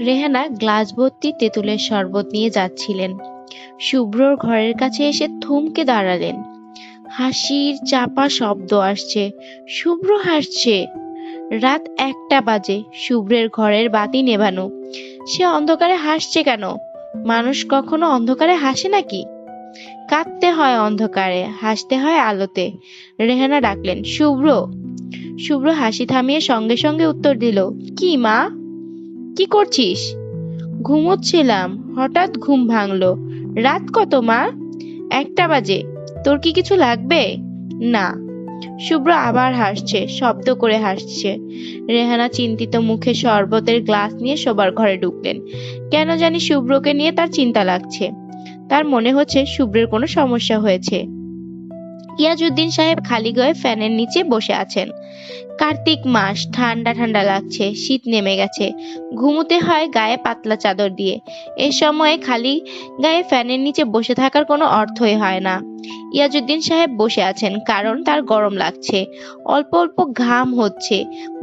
Rehana glass ভর্তি তেঁতুলের শরবত নিয়ে যাচ্ছিলেন। শুভ্রর ঘরের কাছে এসে থমকে দাঁড়ালেন। হাসির চাপা শব্দ আসছে। শুভ্র হাসছে। রাত 1টা বাজে। শুভ্রের ঘরের বাতি নেভানো। সে অন্ধকারে হাসছে কেন? মানুষ কখনো অন্ধকারে হাসে নাকি? কাঁদতে হয় অন্ধকারে, হাসতে হয় আলোতে। রেহানা ডাকলেন, শুভ্র। শুভ্র হাসি থামিয়ে সঙ্গে সঙ্গে উত্তর দিল, কি মা? কি করছিস? ঘুমোচ্ছিলাম, হঠাৎ ঘুম ভাঙলো। রাত কত মা? 1টা বাজে। তোর কি কিছু লাগবে? না। শুভ্র আবার হাসছে, শব্দ করে হাসছে। রেহানা চিন্তিত মুখে শরবতের গ্লাস নিয়ে শোবার ঘরে ঢুকলেন। কেন জানি শুভ্রকে নিয়ে তার চিন্তা লাগছে। তার মনে হচ্ছে শুভ্রের কোনো সমস্যা হয়েছে। ইয়াজউদ্দিন সাহেব খালি গায়ে ফ্যানের নিচে বসে আছেন। কার্তিক মাস, ঠান্ডা ঠান্ডা লাগছে, শীত নেমে গেছে। ঘুমোতে হয় গায়ে পাতলা চাদর দিয়ে। এ সময়ে খালি গায়ে ফ্যানের নিচে বসে থাকার কোনো অর্থই হয় না। ইয়াজউদ্দিন সাহেব বসে আছেন কারণ তার গরম লাগছে। অল্প অল্প ঘাম হচ্ছে।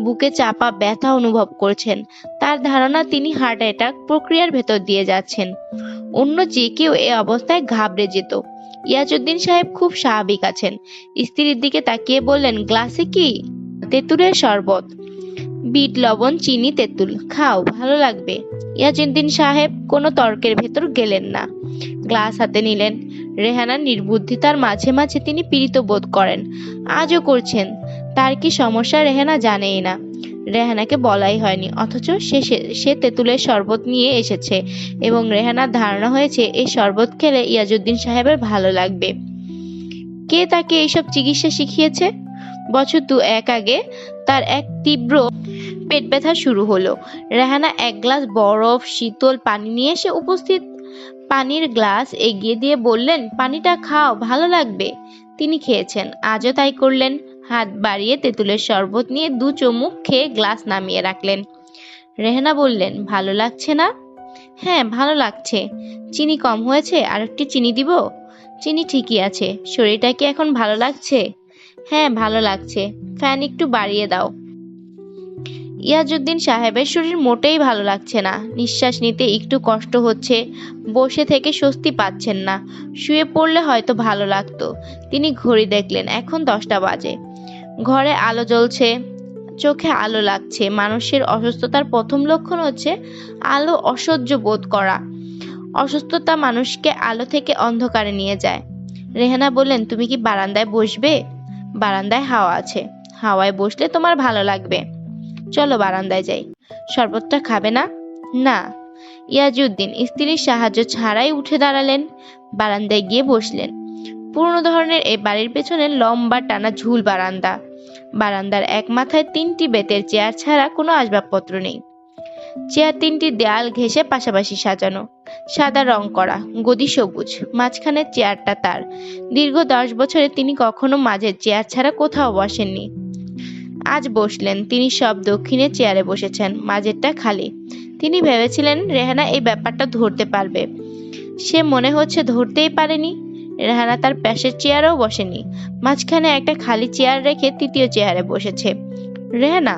বুকে চাপা ব্যথা অনুভব করছেন। তার ধারণা তিনি হার্ট অ্যাটাক প্রক্রিয়ার ভেতর দিয়ে যাচ্ছেন। অন্য যে কেউ এ অবস্থায় ঘাবড়ে যেত। ইয়াজউদ্দিন সাহেব খুব স্বাভাবিক আছেন। স্ত্রীর দিকে তাকিয়ে বললেন, গ্লাসে কি? তেঁতুলের শরবত। বিট লবণ, চিনি, তেঁতুল। খাও, ভালো লাগবে। ইয়াজউদ্দিন সাহেব কোনো তর্কের ভেতর গেলেন না। গ্লাস হাতে নিলেন। রেহানার নির্বুদ্ধিতার মাঝে মাঝে তিনি পীড়িত বোধ করেন। আজও করছেন। তার কি সমস্যা রেহানা জানেই না। রেহানাকে বলাই হয়নি, অথচ সে তেঁতুলের শরবত নিয়ে এসেছে এবং রেহানার ধারণা হয়েছে এই শরবত খেলে ইয়াজউদ্দিন সাহেবের ভালো লাগবে। কে তাকে এইসব চিকিৎসা শিখিয়েছে? বছর 2-1 আগে তার এক তীব্র পেট ব্যথা শুরু হলো। রেহানা 1 গ্লাস বরফ শীতল পানি নিয়ে এসে উপস্থিত পানির গ্লাস এগিয়ে দিয়ে বললেন, পানিটা খাও, ভালো লাগবে। তিনি খেয়েছেন। আজও তাই করলেন। হাত বাড়িয়ে তেঁতুলের শরবত নিয়ে 2 চুমুক খেয়ে গ্লাস নামিয়ে রাখলেন। রেহানা বললেন, ভালো লাগছে না? হ্যাঁ, ভালো লাগছে। চিনি কম হয়েছে, আর একটু চিনি দিব? চিনি ঠিকই আছে। শরীরটা কি এখন ভালো লাগছে? হ্যাঁ, ভালো লাগছে। ফ্যান একটু বাড়িয়ে দাও। ইয়াজউদ্দিন সাহেবের শরীর মোটেই ভালো লাগছে না। নিঃশ্বাস নিতে একটু কষ্ট হচ্ছে। বসে থেকে স্বস্তি পাচ্ছেন না। শুয়ে পড়লে হয়তো ভালো লাগতো। তিনি ঘড়ি দেখলেন, এখন 10টা বাজে। ঘরে আলো জ্বলছে। চোখে আলো লাগছে। মানুষের অসুস্থতার প্রথম লক্ষণ হচ্ছে আলো অসহ্য বোধ করা। অসুস্থতা মানুষকে আলো থেকে অন্ধকারে নিয়ে যায়। রেহানা বললেন, তুমি কি বারান্দায় বসবে? বারান্দায় হাওয়া আছে। হাওয়ায় বসলে তোমার ভালো লাগবে। চলো বারান্দায় যাই। শরবতটা খাবে না? না। ইয়াজউদ্দিন স্ত্রীর সাহায্য ছাড়াই উঠে দাঁড়ালেন। বারান্দায় গিয়ে বসলেন। পুরনো ধরনের এই বাড়ির পেছনে লম্বা টানা ঝুল বারান্দা। বারান্দার এক মাথায় 3টি বেতের চেয়ার ছাড়া কোনো আসবাবপত্র নেই। চেয়ার 3টি দেয়াল ঘেঁষে পাশাপাশি সাজানো। সাদা রং করা, গদি সবুজ। মাঝখানের চেয়ারটা তার। দীর্ঘ 10 বছরে তিনি কখনো মাঝের চেয়ার ছাড়া কোথাও বসেননি। আজ বসলেন। তিনি সব দক্ষিণের চেয়ারে বসেছেন, মাঝেরটা খালি। তিনি ভেবেছিলেন রেহানা এই ব্যাপারটা ধরতে পারবে। সে মনে হচ্ছে ধরতেই পারেনি। রেহানা তার পাশের চেয়ারেও বসেনি। মাঝখানে একটা খালি চেয়ার রেখে 3য় চেয়ারে বসেছে। রেহানা,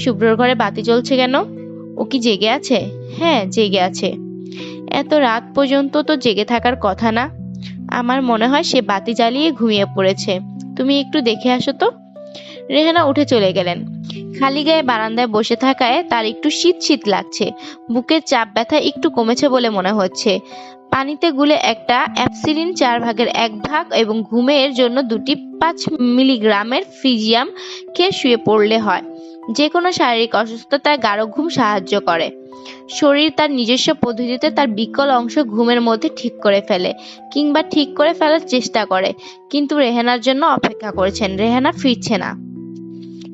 শুভ্রর ঘরে বাতি জ্বলছে কেন? ও কি জেগে আছে? হ্যাঁ, জেগে আছে। এত রাত পর্যন্ত তো জেগে থাকার কথা না। আমার মনে হয় সে বাতি জ্বালিয়ে ঘুমিয়ে পড়েছে। তুমি একটু দেখে আসো তো। রেহানা উঠে চলে গেলেন। খালি গায়ে বারান্দায় বসে থাকায় তার একটু শীত শীত লাগছে। বুকের চাপ ব্যথা একটু কমেছে বলে মনে হচ্ছে। পানিতে গুলে একটা অ্যাপসিলিন 1/4 ভাগ এবং ঘুমের জন্য 2টি 5 মিলিগ্রামের ফিজিয়াম খেয়ে শুয়ে পড়লে হয়। যে কোনো শারীরিক অসুস্থতায় গাঢ় ঘুম সাহায্য করে। শরীর তার নিজস্ব পদ্ধতিতে তার বিকল অংশ ঘুমের মধ্যে ঠিক করে ফেলে কিংবা ঠিক করে ফেলার চেষ্টা করে। কিন্তু রেহানার জন্য অপেক্ষা করছেন। রেহানা ফিরছে না।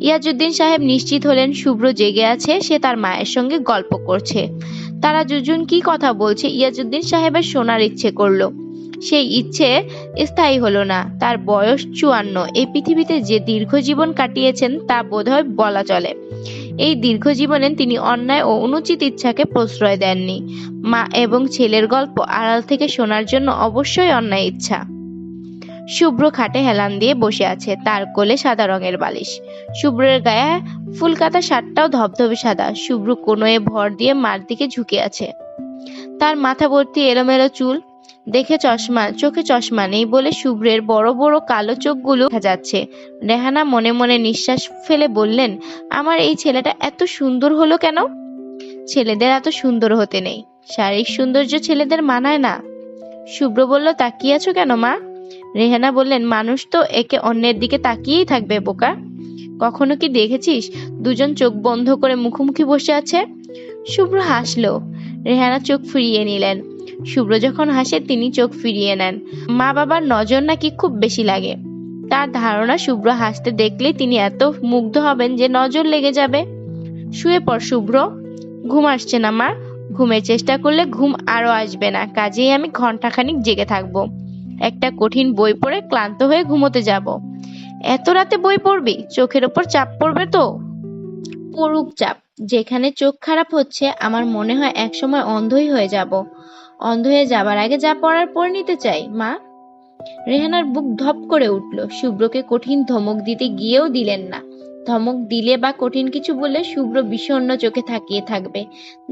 ইয়াজউদ্দিন সাহেব নিশ্চিত হলেন শুভ্র জেগে আছে। সে তার মায়ের সঙ্গে গল্প করছে। তারা দুজন কি কথা বলছে ইয়াজউদ্দিন সাহেবের শোনার ইচ্ছে করলো। সেই ইচ্ছে স্থায়ী হলো না। তার বয়স 54। এই পৃথিবীতে যে দীর্ঘ জীবন কাটিয়েছেন তা বোধহয় বলা চলে। এই দীর্ঘ জীবনে তিনি অন্যায় ও অনুচিত ইচ্ছাকে প্রশ্রয় দেননি। মা এবং ছেলের গল্প আড়াল থেকে শোনার জন্য অবশ্যই অন্যায় ইচ্ছা। শুভ্র খাটে হেলান দিয়ে বসে আছে, তার কোলে সাদা রঙের বালিশ। শুভ্রের গায়ে ফুলকাতা শার্টটাও ধবধবে সাদা। শুভ্র কোনোয়ে ভর দিয়ে মার দিকে ঝুঁকে আছে, তার মাথা ভর্তি এলোমেলো চুল। চোখে চশমা নেই বলে শুভ্রের বড় বড় কালো চোখগুলো দেখা যাচ্ছে। রেহানা মনে মনে নিঃশ্বাস ফেলে বললেন, আমার এই ছেলেটা এত সুন্দর হলো কেন? ছেলেদের এত সুন্দর হতে নেই, শারীরিক সৌন্দর্য ছেলেদের মানায় না। শুভ্র বলল, তাকিয়ে আছো কেন মা? রেহানা বললেন, মানুষ তো একে অন্যের দিকে তাকিয়েই থাকবে বোকা। কখনো কি দেখেছিস দুজন চোখ বন্ধ করে মুখোমুখি বসে আছে? শুভ্র হাসলো। রেহানা চোখ ফিরিয়ে নিলেন। শুভ্র যখন হাসে তিনি চোখ ফিরিয়ে নেন। মা বাবার নজর নাকি খুব বেশি লাগে। তার ধারণা শুভ্র হাসতে দেখলেই তিনি এত মুগ্ধ হবেন যে নজর লেগে যাবে। শুয়ে পড় শুভ্র। ঘুম আসছে না মা? ঘুমের চেষ্টা করলে ঘুম আরো আসবে না, কাজেই আমি ঘন্টাখানিক জেগে থাকবো। একটা কঠিন বই পড়ে ক্লান্ত হয়ে ঘুমোতে যাব। এত রাতে বই পড়বি? চোখের ওপর চাপ পড়বে তো। পড়ুক চাপ, যেখানে চোখ খারাপ হচ্ছে আমার মনে হয় একসময় অন্ধই হয়ে যাব। অন্ধ হয়ে যাবার আগে যা পড়ার পড়ে নিতে চাই মা। রেহানার বুক ধপ করে উঠল। শুভ্রকে কঠিন ধমক দিতে গিয়েও দিলেন না। ধমক দিলে বা কঠিন কিছু বললে শুভ্র বিষণ্ণ চোখে তাকিয়ে থাকবে,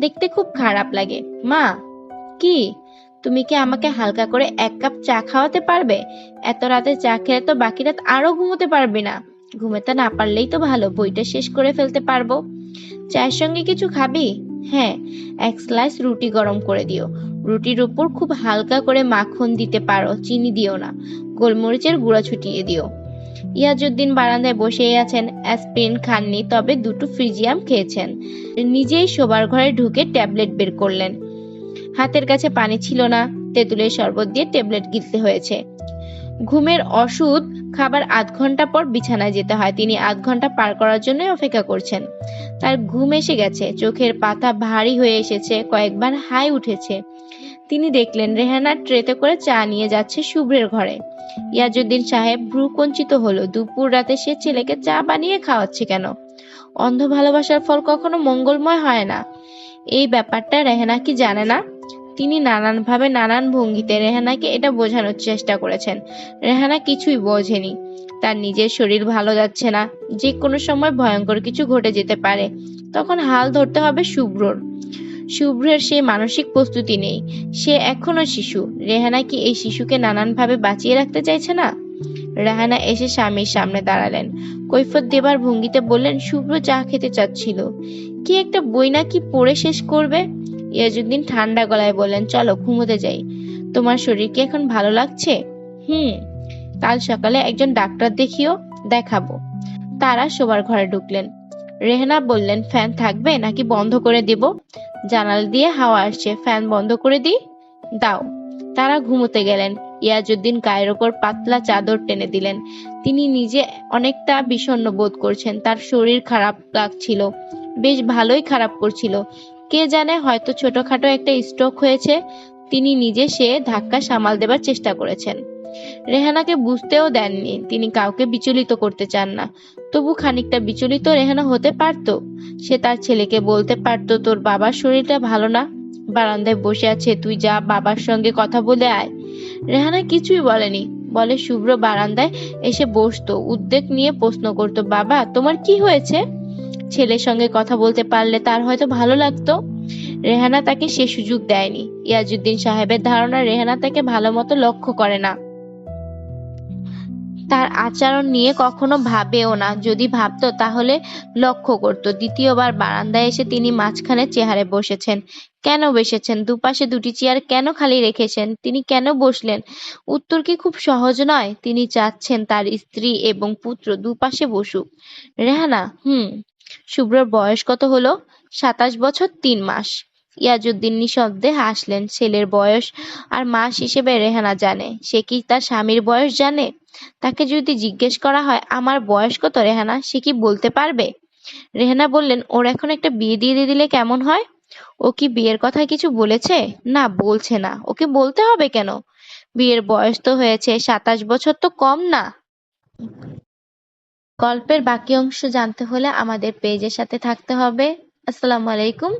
দেখতে খুব খারাপ লাগে। মা। কি? তুমি কি আমাকে হালকা করে এক কাপ চা খাওয়াতে পারবে? এত রাতে চা খেলে তো বাকি রাত আরো ঘুমোতে পারবে না। ঘুমোতে না পারলেই তো ভালো, বইটা শেষ করে ফেলতে পারবো। চায়ের সঙ্গে কিছু খাবি? হ্যাঁ, এক স্লাইস রুটি গরম করে দিও। রুটির উপর খুব হালকা করে মাখন দিতে পারো, চিনি দিও না। গোলমরিচের গুঁড়া ছুটিয়ে দিও। ইয়াজউদ্দিন বারান্দায় বসেই আছেন, অ্যাসপিরিন খাননি, তবে দুটো ফ্রিজিয়াম খেয়েছেন। নিজেই শোবার ঘরে ঢুকে ট্যাবলেট বের করলেন। হাতের কাছে পানি ছিল না, তেঁতুলের শরবত দিয়ে ট্যাবলেট গিলতে হয়েছে। ঘুমের ওষুধ খাবার ৮ ঘন্টা পর বিছানায় যেতে হয়। তিনি ৮ ঘন্টা পার করার জন্যই অপেক্ষা করছেন। তার ঘুম এসে গেছে, চোখের পাতা ভারী হয়ে এসেছে, কয়েকবার হাই উঠেছে। তিনি দেখলেন রেহানা ট্রেতে করে চা নিয়ে যাচ্ছে শুভ্রের ঘরে। ইয়াজউদ্দিন সাহেব ভ্রু কুঞ্চিত হলো। দুপুর রাতে সে ছেলেকে চা বানিয়ে খাওয়াচ্ছে কেন? অন্ধ ভালোবাসার ফল কখনো মঙ্গলময় হয় না। এই ব্যাপারটা রেহানা কি জানে না? তিনি নানানভাবে নানান ভঙ্গিতে রেহানাকে এটা বোঝানোর চেষ্টা করেছেন। রেহানা কিছুই বোঝেনি। তার নিজের শরীর ভালো যাচ্ছে না, যে কোনো সময় ভয়ঙ্কর কিছু ঘটে যেতে পারে। তখন হাল ধরতে হবে শুভ্রর। শুভ্রের সেই মানসিক প্রস্তুতি নেই। সে এখনো শিশু। রেহানা কি এই শিশুকে নানানভাবে বাঁচিয়ে রাখতে চাইছে না? রেহানা এসে স্বামীর সামনে দাঁড়ালেন। কৈফিয়ত দেবার ভঙ্গিতে বললেন, শুভ্র চা খেতে চাচ্ছিল। কি একটা বই নাকি পড়ে শেষ করবে। ইয়াজউদ্দিন ঠান্ডা গলায় বললেন, চলো ঘুমোতে যাই। তোমার শরীর কি এখন ভালো লাগছে? হুম। কাল সকালে একজন ডাক্তার দেখাবো। তারা শোবার ঘরে ঢুকলেন। রেহানা বললেন, ফ্যান থাকবে নাকি বন্ধ করে দেব? জানালা দিয়ে হাওয়া আসছে, ফ্যান বন্ধ করে দিই। দাও। তারা ঘুমোতে গেলেন। ইয়াজউদ্দিন গায়ের ওপর পাতলা চাদর টেনে দিলেন। তিনি নিজে অনেকটা বিষণ্ণ বোধ করছেন। তার শরীর খারাপ লাগছিল, বেশ ভালোই খারাপ করছিল। কে জানে, হয়তো ছোটখাটো একটা স্ট্রোক হয়েছে। তিনি নিজে সে ধাক্কা সামাল দেবার চেষ্টা করেছেন। রেহানাকে বুঝতেও দেননি। তিনি কাউকে বিচলিত করতে চান না। তবু খানিকটা বিচলিত রেহানা হতে পারত। সে তার ছেলেকে বলতে পারত, তোর বাবার শরীরটা ভালো না, বারান্দায় বসে আছে, তুই যা বাবার সঙ্গে কথা বলে আয়। রেহানা কিছুই বলেনি। বলে শুভ্র বারান্দায় এসে বসতো, উদ্বেগ নিয়ে প্রশ্ন করত, বাবা তোমার কি হয়েছে? ছেলের সঙ্গে কথা বলতে পারলে তার হয়তো ভালো লাগতো। রেহানা তাকে সে সুযোগ দেয়নি। ইয়াজউদ্দিন সাহেবের ধারণা রেহানা তাকে ভালো মতো লক্ষ্য করে না, তার আচরণ নিয়ে কখনো ভাবেও না। যদি ভাবতো তাহলে লক্ষ্য করত। দ্বিতীয়বার বারান্দায় এসে তিনি মাঝখানে চেয়ারে বসেছেন। কেন বসেছেন? দুপাশে দুটি চেয়ার কেন খালি রেখেছেন? তিনি কেন বসলেন? উত্তর কি খুব সহজ নয়? তিনি চাচ্ছেন তার স্ত্রী এবং পুত্র দুপাশে বসুক। রেহানা। শুভ্রর বয়স কত হলো? 27 বছর 3 মাস। ইয়াজউদ্দিন নিঃশব্দে হাসলেন। ছেলের বয়স আর মাস হিসেবে রেহানা জানে। সে কি তার স্বামীর বয়স জানে? তাকে যদি জিজ্ঞেস করা হয়, আমার বয়স কত রেহানা, সে কি বলতে পারবে? রেহানা বললেন, ওর এখন একটা বিয়ে দিয়ে দিলে কেমন হয়? ও কি বিয়ের কথা কিছু বলেছে? না, বলছে না। ওকে বলতে হবে কেন? বিয়ের বয়স তো হয়েছে, 27 বছর তো কম না। গল্পের বাকি অংশ জানতে হলে আমাদের পেজের সাথে থাকতে হবে। আসসালামু আলাইকুম।